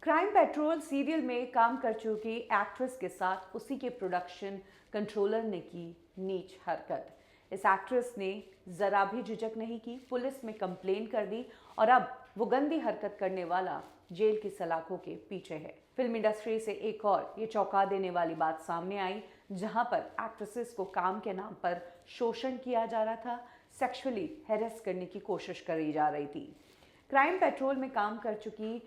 Crime petrol serial में काम कर चुकी एक्ट्रेस के साथ उसी के प्रोडक्शन कंट्रोलर ने की नीच हरकत। इस एक्ट्रेस ने जरा भी झिझक नहीं की, पुलिस में कंप्लेन कर दी और अब वो गंदी हरकत करने वाला जेल की सलाखों के पीछे है। फिल्म इंडस्ट्री से एक और ये चौंका देने वाली बात सामने आई, जहां पर एक्ट्रेसेस को काम के नाम पर शोषण किया जा रहा था, सेक्सुअली हैरेस करने की कोशिश करी जा रही थी। क्राइम पेट्रोल में काम कर चुकी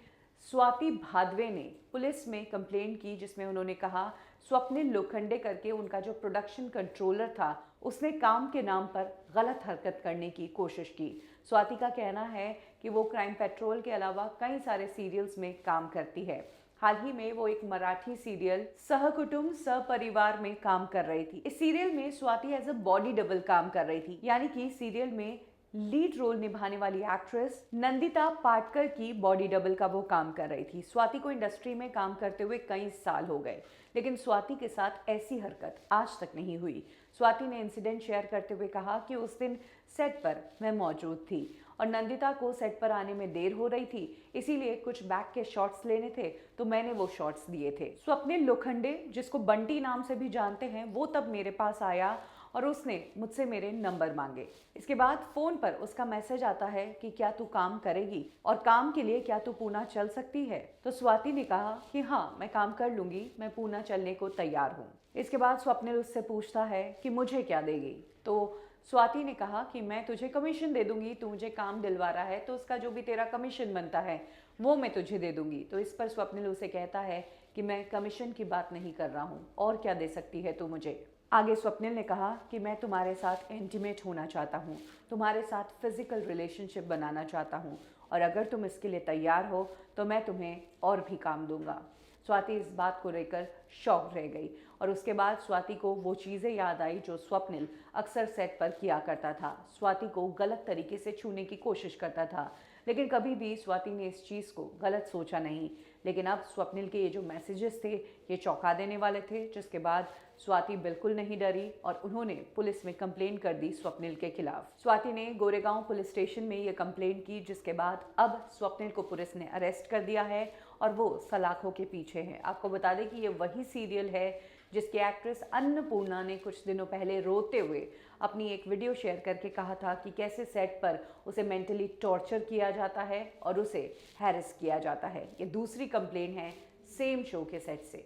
स्वाति भादवे ने पुलिस में कंप्लेंट की, जिसमें उन्होंने कहा स्वप्निल लोखंडे करके उनका जो प्रोडक्शन कंट्रोलर था उसने काम के नाम पर गलत हरकत करने की कोशिश की। स्वाति का कहना है कि वो क्राइम पेट्रोल के अलावा कई सारे सीरियल्स में काम करती है। हाल ही में वो एक मराठी सीरियल सहकुटुंब सपरिवार में काम कर रही थी। इस सीरियल में Swati as a body double काम कर रही थी, यानी कि सीरियल में लीड रोल निभाने वाली एक्ट्रेस नंदिता पाटकर की बॉडी डबल का वो काम कर रही थी। स्वाति को इंडस्ट्री में काम करते हुए कई साल हो गए, लेकिन स्वाति के साथ ऐसी हरकत आज तक नहीं हुई। स्वाति ने इंसिडेंट शेयर करते हुए कहा कि उस दिन सेट पर मैं मौजूद थी और नंदिता को सेट पर आने में देर हो रही थी, इसीलिए कुछ बैक के शॉट्स लेने थे तो मैंने वो शॉट्स दिए थे। स्वप्निल लोखंडे, जिसको बंटी नाम से भी जानते हैं, वो तब मेरे पास आया और उसने मुझसे मेरे नंबर मांगे। इसके बाद फोन पर उसका मैसेज आता है कि क्या तू काम करेगी और काम के लिए क्या तू पूना चल सकती है। तो स्वाति ने कहा कि हाँ, मैं काम कर लूंगी, मैं पूना चलने को तैयार हूँ। इसके बाद स्वप्निल उससे पूछता है कि मुझे क्या देगी। तो स्वाति ने कहा कि मैं तुझे कमीशन दे दूंगी, तू मुझे काम दिलवा रहा है तो उसका जो भी तेरा कमीशन बनता है वो मैं तुझे दे दूंगी। तो इस पर स्वप्निल उसे कहता है कि मैं कमीशन की बात नहीं कर रहा हूँ, और क्या दे सकती है तू मुझे। आगे स्वप्निल ने कहा कि मैं तुम्हारे साथ इंटीमेट होना चाहता हूँ, तुम्हारे साथ फिजिकल रिलेशनशिप बनाना चाहता हूँ, और अगर तुम इसके लिए तैयार हो तो मैं तुम्हें और भी काम दूंगा। स्वाति इस बात को लेकर शॉक रह गई और उसके बाद स्वाति को वो चीज़ें याद आई जो स्वप्निल अक्सर सेट पर किया करता था। स्वाति को गलत तरीके से छूने की कोशिश करता था, लेकिन कभी भी स्वाति ने इस चीज़ को गलत सोचा नहीं। लेकिन अब स्वप्निल के ये जो मैसेजेस थे ये चौंका देने वाले थे, जिसके बाद स्वाति बिल्कुल नहीं डरी और उन्होंने पुलिस में कंप्लेन कर दी स्वप्निल के खिलाफ। स्वाति ने गोरेगांव पुलिस स्टेशन में ये कंप्लेन की, जिसके बाद अब स्वप्निल को पुलिस ने अरेस्ट कर दिया है और वो सलाखों के पीछे है। आपको बता दें कि ये वही सीरियल है जिसकी एक्ट्रेस अन्नपूर्णा ने कुछ दिनों पहले रोते हुए अपनी एक वीडियो शेयर करके कहा था कि कैसे सेट पर उसे मेंटली टॉर्चर किया जाता है और उसे हैरेस किया जाता है। ये दूसरी कंप्लेन है सेम शो के सेट से।